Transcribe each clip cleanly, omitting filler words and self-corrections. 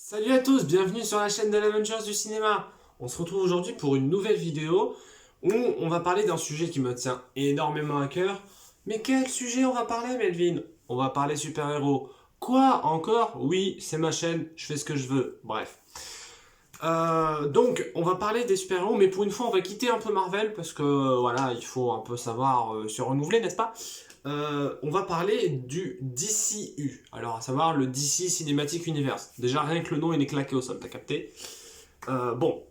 Salut à tous, bienvenue sur la chaîne de l'Avengers du cinéma. On se retrouve aujourd'hui pour une nouvelle vidéo où on va parler d'un sujet qui me tient énormément à cœur. Mais quel sujet on va parler, Melvin? On va parler super-héros. Quoi encore? Oui, c'est ma chaîne, je fais ce que je veux. Bref. Donc, on va parler des super-héros, mais pour une fois, on va quitter un peu Marvel parce que voilà, il faut un peu savoir se renouveler, n'est-ce pas? On va parler du DCU. Alors, à savoir le DC Cinematic Universe. Déjà, rien que le nom, il est claqué au sol, t'as capté? Bon,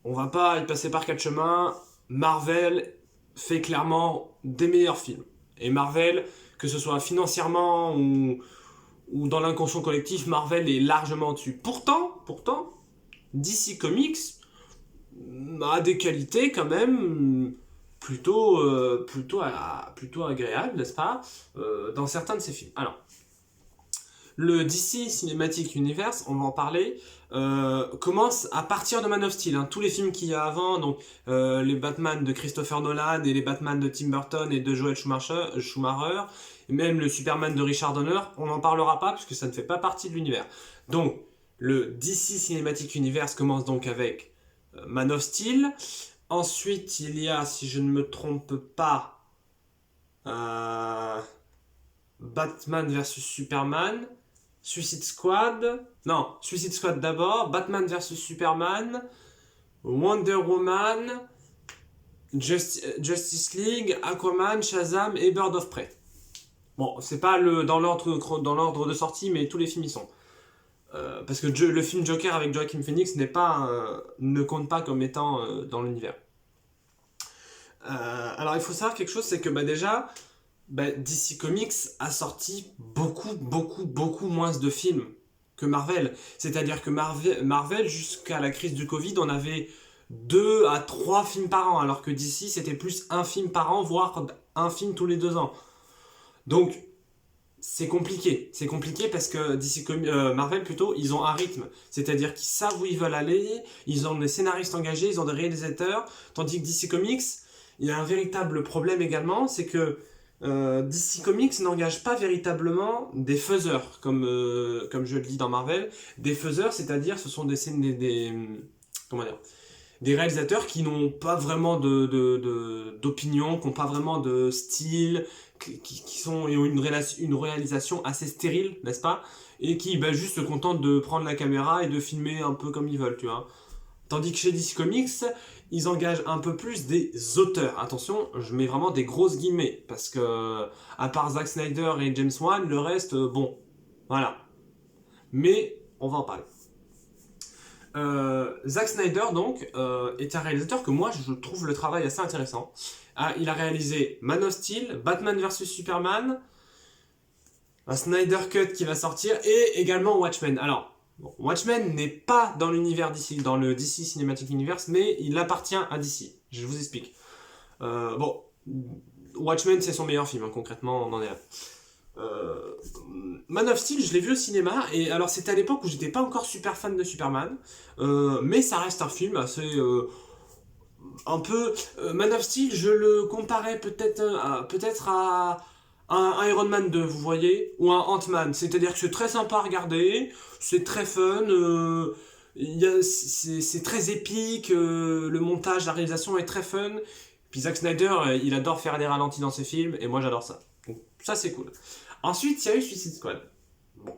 on va pas y passer par quatre chemins. Marvel fait clairement des meilleurs films. Et Marvel, que ce soit financièrement ou dans l'inconscient collectif, Marvel est largement dessus. Pourtant, DC Comics a des qualités quand même plutôt agréables, n'est-ce pas, dans certains de ses films. Alors, le DC Cinematic Universe, on va en parler, commence à partir de Man of Steel. Tous les films qu'il y a avant, donc les Batman de Christopher Nolan et les Batman de Tim Burton et de Joel Schumacher, et même le Superman de Richard Donner, on n'en parlera pas puisque ça ne fait pas partie de l'univers. Donc, le DC Cinematic Universe commence donc avec Man of Steel. Ensuite, il y a, si je ne me trompe pas, euh, Batman versus Superman, Suicide Squad. Non, Suicide Squad d'abord, Batman versus Superman, Wonder Woman, Justice League, Aquaman, Shazam et Bird of Prey. Bon, c'est pas dans l'ordre de sortie, mais tous les films y sont. Parce que le film Joker avec Joaquin Phoenix ne compte pas comme étant dans l'univers. Alors il faut savoir quelque chose, c'est que déjà, DC Comics a sorti beaucoup moins de films que Marvel. C'est-à-dire que Marvel, jusqu'à la crise du Covid, on avait 2 à 3 films par an, alors que DC c'était plus un film par an, voire un film tous les 2 ans. Donc c'est compliqué parce que Marvel plutôt, ils ont un rythme, c'est-à-dire qu'ils savent où ils veulent aller, ils ont des scénaristes engagés, ils ont des réalisateurs, tandis que DC Comics, il y a un véritable problème également, c'est que DC Comics n'engage pas véritablement des faiseurs, comme je le dis dans Marvel, des faiseurs, c'est-à-dire ce sont comment dire, des réalisateurs qui n'ont pas vraiment d'opinion, qui n'ont pas vraiment de style, qui ont une réalisation assez stérile, n'est-ce pas? Et qui juste se contentent de prendre la caméra et de filmer un peu comme ils veulent, tu vois. Tandis que chez DC Comics, ils engagent un peu plus des auteurs. Attention, je mets vraiment des grosses guillemets, parce que à part Zack Snyder et James Wan, le reste, bon, voilà. Mais on va en parler. Zack Snyder, donc, est un réalisateur que moi, je trouve le travail assez intéressant. Il a réalisé Man of Steel, Batman vs Superman, un Snyder Cut qui va sortir, et également Watchmen. Alors, bon, Watchmen n'est pas dans l'univers DC, dans le DC Cinematic Universe, mais il appartient à DC. Je vous explique. Bon, Watchmen, c'est son meilleur film, concrètement, on en est là. Man of Steel, je l'ai vu au cinéma, et alors c'était à l'époque où j'étais pas encore super fan de Superman, mais ça reste un film assez un peu. Man of Steel, je le comparais peut-être à un Iron Man 2, vous voyez, ou un Ant-Man, c'est-à-dire que c'est très sympa à regarder, c'est très fun, c'est très épique, le montage, la réalisation est très fun. Puis Zack Snyder, il adore faire des ralentis dans ses films, et moi j'adore ça. Donc ça c'est cool. Ensuite, il y a eu Suicide Squad. Bon.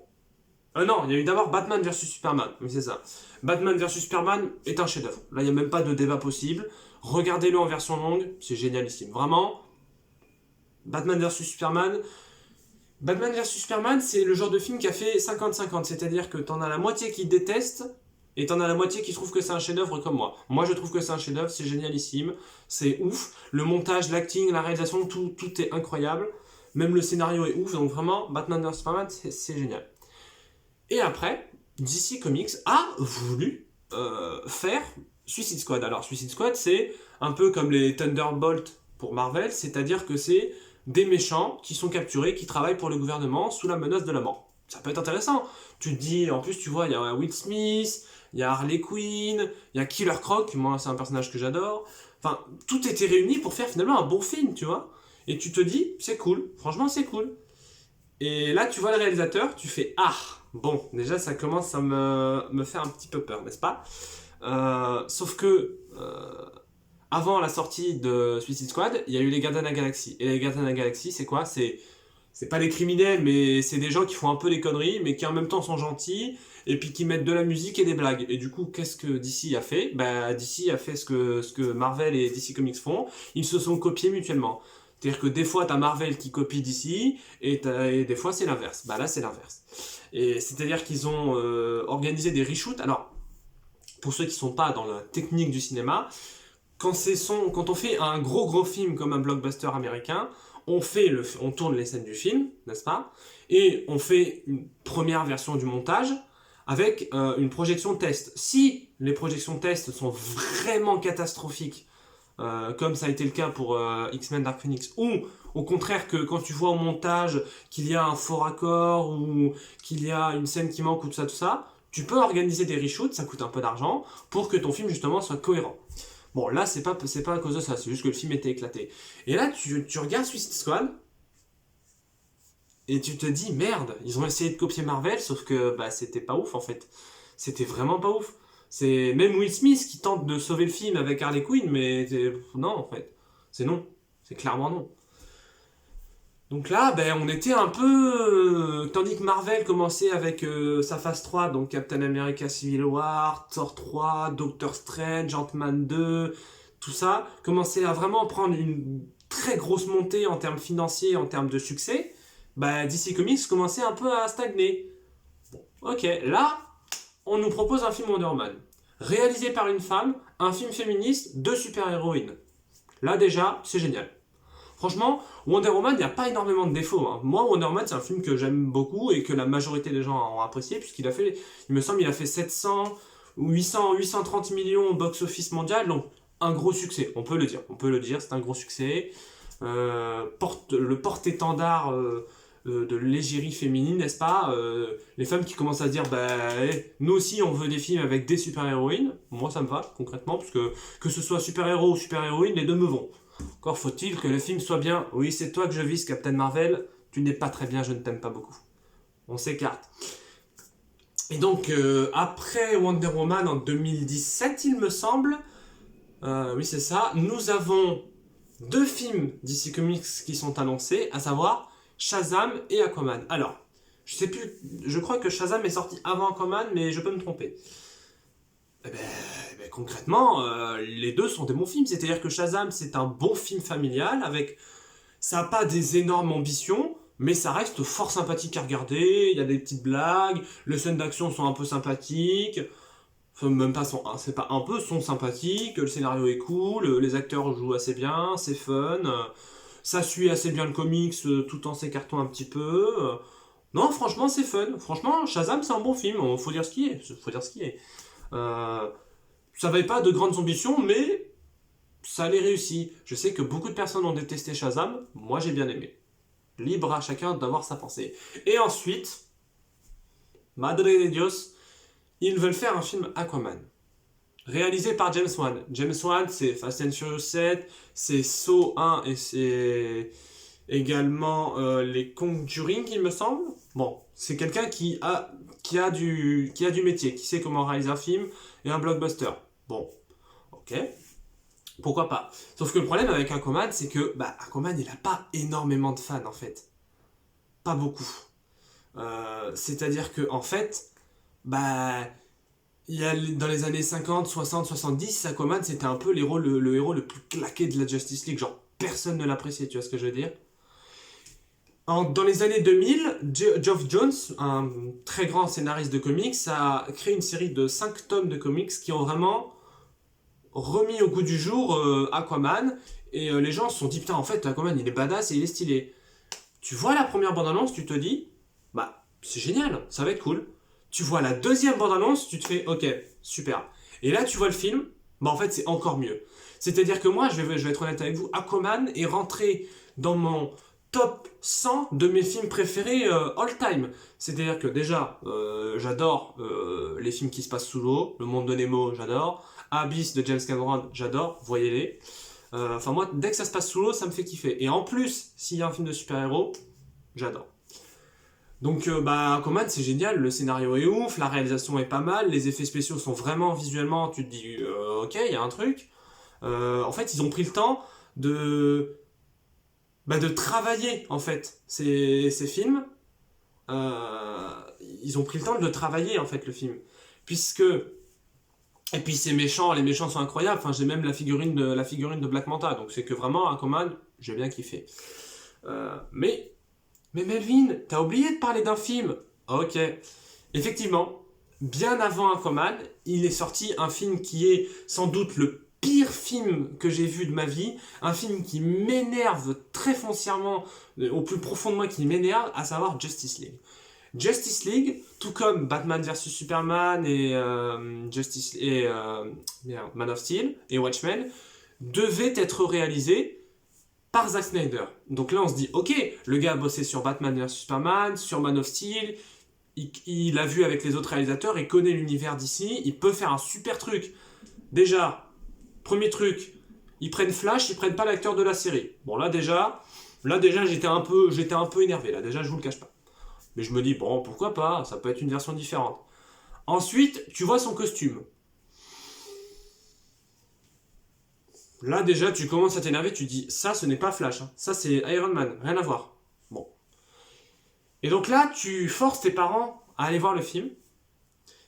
Non, il y a eu d'abord Batman vs Superman. Oui, c'est ça. Batman vs Superman est un chef-d'œuvre. Là, il n'y a même pas de débat possible. Regardez-le en version longue, c'est génialissime. Vraiment, Batman vs Superman. Batman vs Superman, c'est le genre de film qui a fait 50-50. C'est-à-dire que t'en as la moitié qui déteste et t'en as la moitié qui trouve que c'est un chef-d'œuvre comme moi. Moi, je trouve que c'est un chef-d'œuvre, c'est génialissime, c'est ouf. Le montage, l'acting, la réalisation, tout est incroyable. Même le scénario est ouf, donc vraiment, Batman vs Superman, c'est génial. Et après, DC Comics a voulu faire Suicide Squad. Alors, Suicide Squad, c'est un peu comme les Thunderbolts pour Marvel, c'est-à-dire que c'est des méchants qui sont capturés, qui travaillent pour le gouvernement sous la menace de la mort. Ça peut être intéressant. Tu te dis, en plus, tu vois, il y a Will Smith, il y a Harley Quinn, il y a Killer Croc, moi, c'est un personnage que j'adore. Enfin, tout était réuni pour faire finalement un bon film, tu vois. Et tu te dis, c'est cool, franchement, c'est cool. Et là, tu vois le réalisateur, tu fais ah, Bon, déjà, ça commence à me faire un petit peu peur, n'est-ce pas? Sauf que, avant la sortie de Suicide Squad, il y a eu les Gardiens de la Galaxie. Et les Gardiens de la Galaxie, c'est quoi? C'est pas des criminels, mais c'est des gens qui font un peu des conneries, mais qui en même temps sont gentils, et puis qui mettent de la musique et des blagues. Et du coup, qu'est-ce que DC a fait? Bah, DC a fait ce que Marvel et DC Comics font. Ils se sont copiés mutuellement. C'est-à-dire que des fois, t'as Marvel qui copie DC, et des fois, c'est l'inverse. Bah là, c'est l'inverse. Et c'est-à-dire qu'ils ont organisé des reshoots. Alors, pour ceux qui sont pas dans la technique du cinéma, quand on fait un gros film comme un blockbuster américain, on tourne les scènes du film, n'est-ce pas? Et on fait une première version du montage avec une projection test. Si les projections test sont vraiment catastrophiques, comme ça a été le cas pour X-Men Dark Phoenix, ou au contraire que quand tu vois au montage qu'il y a un faux raccord ou qu'il y a une scène qui manque ou tout ça, tu peux organiser des reshoots, ça coûte un peu d'argent, pour que ton film justement soit cohérent. Bon, là, c'est pas à cause de ça, c'est juste que le film était éclaté. Et là, tu regardes Suicide Squad, et tu te dis, merde, ils ont essayé de copier Marvel, sauf que bah, c'était pas ouf en fait. C'était vraiment pas ouf. C'est même Will Smith qui tente de sauver le film avec Harley Quinn, mais non en fait. C'est non. C'est clairement non. Donc là, ben, on était un peu. Tandis que Marvel commençait avec sa phase 3, donc Captain America Civil War, Thor 3, Doctor Strange, Ant-Man 2, tout ça, commençait à vraiment prendre une très grosse montée en termes financiers, en termes de succès. Bah, DC Comics commençait un peu à stagner. Ok, là, on nous propose un film Wonder Woman. Réalisé par une femme, un film féministe, deux super-héroïnes. Là déjà, c'est génial. Franchement, Wonder Woman, il n'y a pas énormément de défauts. Hein. Moi, Wonder Woman, c'est un film que j'aime beaucoup et que la majorité des gens ont apprécié, puisqu'il a fait, il me semble, il a fait 700 ou 830 millions au box-office mondial, donc un gros succès, on peut le dire, c'est un gros succès. Le porte-étendard de l'égérie féminine, n'est-ce pas? Les femmes qui commencent à dire, bah, nous aussi, on veut des films avec des super-héroïnes. Moi, ça me va, concrètement, parce que ce soit super-héros ou super-héroïne, les deux me vont. Encore faut-il que le film soit bien. Oui, c'est toi que je vise, Captain Marvel. Tu n'es pas très bien, je ne t'aime pas beaucoup. On s'écarte. Et donc, après Wonder Woman en 2017, il me semble, oui, c'est ça, nous avons deux films DC Comics qui sont annoncés, à savoir Shazam et Aquaman. Alors, je sais plus, je crois que Shazam est sorti avant Aquaman, mais je peux me tromper. Concrètement, les deux sont des bons films. C'est-à-dire que Shazam, c'est un bon film familial avec. Ça n'a pas des énormes ambitions, mais ça reste fort sympathique à regarder. Il y a des petites blagues, les scènes d'action sont un peu sympathiques. Enfin, même pas sont, c'est pas un peu, sont sympathiques. Le scénario est cool, les acteurs jouent assez bien, c'est fun. Ça suit assez bien le comics tout en s'écartant un petit peu. Non, franchement, c'est fun. Franchement, Shazam, c'est un bon film. Faut dire ce qui est. Faut dire ce qui est. Euh, Ça n'avait pas de grandes ambitions, mais ça les réussit. Je sais que beaucoup de personnes ont détesté Shazam, moi j'ai bien aimé. Libre à chacun d'avoir sa pensée. Et ensuite, Madre de Dios, ils veulent faire un film Aquaman. Réalisé par James Wan. James Wan, c'est Fast and Furious 7, c'est Saw 1 et c'est également les Conjuring, il me semble. Bon, c'est quelqu'un qui a du métier, qui sait comment réaliser un film et un blockbuster. Bon, ok, pourquoi pas. Sauf que le problème avec Aquaman, c'est que bah, Aquaman, il a pas énormément de fans en fait. Pas beaucoup. C'est-à-dire que en fait, bah, dans les années 50, 60, 70, Aquaman, c'était un peu le héros le plus claqué de la Justice League. Genre, personne ne l'appréciait, tu vois ce que je veux dire? Dans les années 2000, Geoff Johns, un très grand scénariste de comics, a créé une série de 5 tomes de comics qui ont vraiment remis au goût du jour Aquaman. Et les gens se sont dit, putain, en fait, Aquaman, il est badass et il est stylé. Tu vois la première bande-annonce, tu te dis, bah, c'est génial, ça va être cool. Tu vois la deuxième bande-annonce, tu te fais, ok, super. Et là, tu vois le film, bah, en fait, c'est encore mieux. C'est-à-dire que moi, je vais être honnête avec vous, Aquaman est rentré dans mon top 100 de mes films préférés all time. C'est-à-dire que déjà, j'adore les films qui se passent sous l'eau, Le Monde de Nemo, j'adore. Abyss de James Cameron, j'adore, voyez-les. Enfin moi, dès que ça se passe sous l'eau, ça me fait kiffer. Et en plus, s'il y a un film de super-héros, j'adore. Donc Aquaman c'est génial, le scénario est ouf, la réalisation est pas mal, les effets spéciaux sont vraiment visuellement, tu te dis ok, il y a un truc. En fait ils ont pris le temps de, de travailler en fait ces films. Euh, Ils ont pris le temps de le travailler en fait le film. Puisque et puis c'est méchant, les méchants sont incroyables. Enfin, j'ai même la figurine de Black Manta, donc c'est que vraiment Aquaman, j'ai bien kiffé. Euh, mais mais Melvin, t'as oublié de parler d'un film. Ok. Effectivement, bien avant Aquaman, il est sorti un film qui est sans doute le pire film que j'ai vu de ma vie, un film qui m'énerve très foncièrement, au plus profond de moi qui m'énerve, à savoir Justice League. Justice League, tout comme Batman vs Superman et Man of Steel et Watchmen, devait être réalisé par Zack Snyder. Donc là, on se dit, ok, le gars a bossé sur Batman vs Superman, sur Man of Steel, il a vu avec les autres réalisateurs, il connaît l'univers d'ici, il peut faire un super truc. Déjà, premier truc, ils prennent Flash, ils prennent pas l'acteur de la série. Bon, là déjà, j'étais un peu énervé. Là, déjà, je vous le cache pas. Mais je me dis, bon, pourquoi pas, ça peut être une version différente. Ensuite, tu vois son costume. Là, déjà, tu commences à t'énerver, tu dis, ça, ce n'est pas Flash, hein. Ça, c'est Iron Man, rien à voir. Bon. Et donc là, tu forces tes parents à aller voir le film.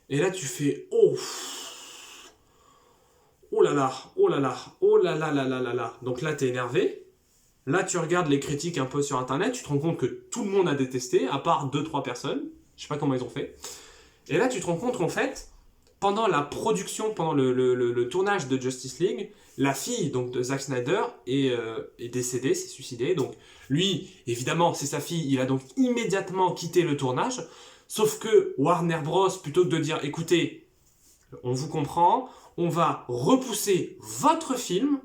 Et là, tu fais, oh, oh là là, oh là là, oh là là là là là là. Donc là, t'es énervé. Là, tu regardes les critiques un peu sur Internet, tu te rends compte que tout le monde a détesté, à part deux trois personnes. Je sais pas comment ils ont fait. Et là, tu te rends compte qu'en fait, pendant la production, pendant le tournage de Justice League, la fille donc de Zack Snyder est décédée, s'est suicidée. Donc lui, évidemment, c'est sa fille, il a donc immédiatement quitté le tournage. Sauf que Warner Bros, plutôt que de dire, écoutez, on vous comprend, on va repousser votre film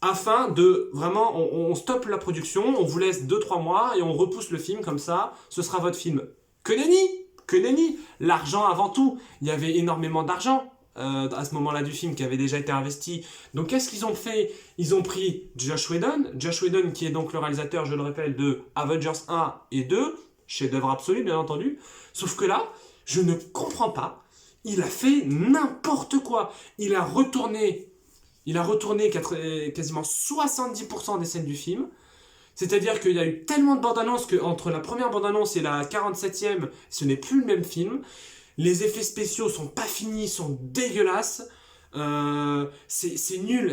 afin de vraiment, on stoppe la production, on vous laisse 2-3 mois et on repousse le film comme ça, ce sera votre film. Que nenni! Que nenni! L'argent avant tout, il y avait énormément d'argent à ce moment-là du film qui avait déjà été investi. Donc qu'est-ce qu'ils ont fait? Ils ont pris Josh Whedon qui est donc le réalisateur, je le rappelle, de Avengers 1 et 2, chef-d'œuvre absolu bien entendu, sauf que là, je ne comprends pas, il a fait n'importe quoi. Il a retourné quasiment 70% des scènes du film. C'est-à-dire qu'il y a eu tellement de bandes-annonces qu'entre la première bande-annonce et la 47e, ce n'est plus le même film. Les effets spéciaux sont pas finis, sont dégueulasses. C'est nul,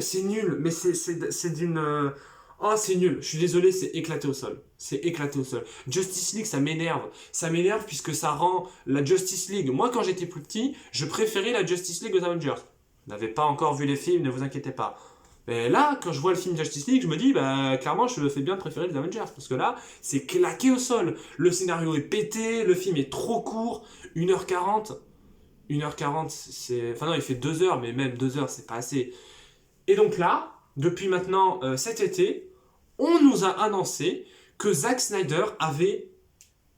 mais c'est d'une... Oh, c'est nul, je suis désolé, c'est éclaté au sol. C'est éclaté au sol. Justice League, ça m'énerve. Ça m'énerve puisque ça rend la Justice League... Moi, quand j'étais plus petit, je préférais la Justice League aux Avengers. Vous n'avez pas encore vu les films, ne vous inquiétez pas. Mais là, quand je vois le film Justice League, je me dis, clairement, je fais bien de préférer les Avengers. Parce que là, c'est claqué au sol. Le scénario est pété, le film est trop court. 1h40. 1h40, c'est... Enfin non, il fait 2 heures, mais même 2 heures, c'est pas assez. Et donc là, depuis maintenant cet été, on nous a annoncé que Zack Snyder avait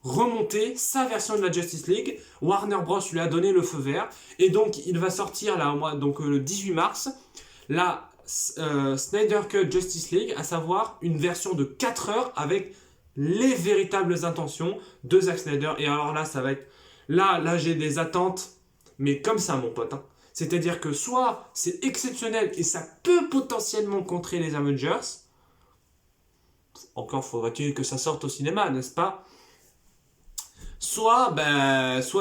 remonté sa version de la Justice League. Warner Bros. Lui a donné le feu vert. Et donc, il va sortir là, le 18 mars, la Snyder Cut Justice League, à savoir une version de 4 heures avec les véritables intentions de Zack Snyder. Et alors là, ça va être... Là j'ai des attentes, mais comme ça, mon pote. Hein. C'est-à-dire que soit c'est exceptionnel et ça peut potentiellement contrer les Avengers. Encore faudrait-il que ça sorte au cinéma, n'est-ce pas? Soit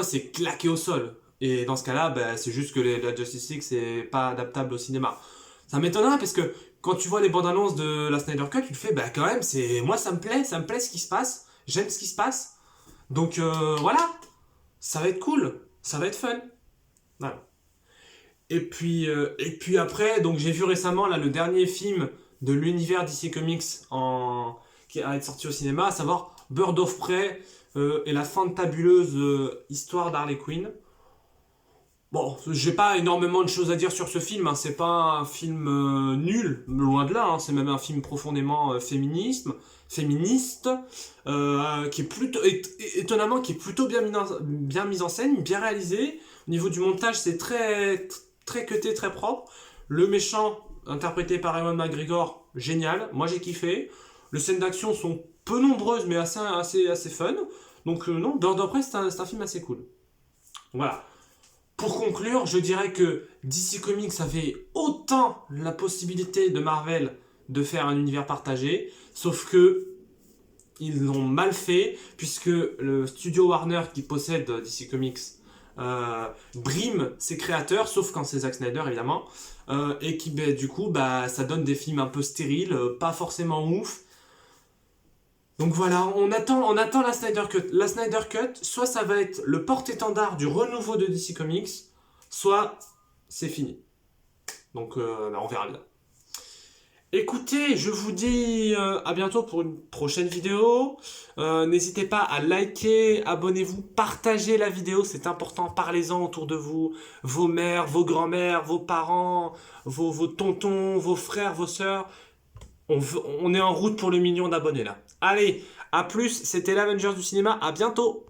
c'est claqué au sol. Et dans ce cas-là, c'est juste que la Justice League, c'est pas adaptable au cinéma. Ça m'étonnerait parce que quand tu vois les bandes annonces de la Snyder Cut, tu te fais, quand même, moi ça me plaît ce qui se passe. J'aime ce qui se passe. Donc voilà, ça va être cool, ça va être fun. Voilà. Et puis après, donc j'ai vu récemment là, le dernier film de l'univers DC Comics qui a été sorti au cinéma, à savoir Bird of Prey et la fantabuleuse histoire d'Harley Quinn. Bon, j'ai pas énormément de choses à dire sur ce film, hein. C'est pas un film nul, loin de là, hein. C'est même un film profondément féministe, qui est plutôt étonnamment qui est plutôt bien mis en scène, bien réalisé. Au niveau du montage, c'est très très cuté, très propre. Le méchant interprété par Ewan McGregor, génial. Moi j'ai kiffé. Les scènes d'action sont peu nombreuses mais assez fun. Donc non, Birds of Prey, c'est un film assez cool. Voilà. Pour conclure, je dirais que DC Comics avait autant la possibilité de Marvel de faire un univers partagé, sauf que ils l'ont mal fait, puisque le studio Warner qui possède DC Comics brime ses créateurs, sauf quand c'est Zack Snyder évidemment, et qui du coup ça donne des films un peu stériles, pas forcément ouf. Donc voilà, on attend la Snyder Cut. La Snyder Cut, soit ça va être le porte-étendard du renouveau de DC Comics, soit c'est fini. Donc on verra bien. Écoutez, je vous dis à bientôt pour une prochaine vidéo. N'hésitez pas à liker, abonnez-vous, partagez la vidéo, c'est important, parlez-en autour de vous, vos mères, vos grands-mères, vos parents, vos tontons, vos frères, vos sœurs. On est en route pour le million d'abonnés là. Allez, à plus, c'était l'Avengers du cinéma, à bientôt.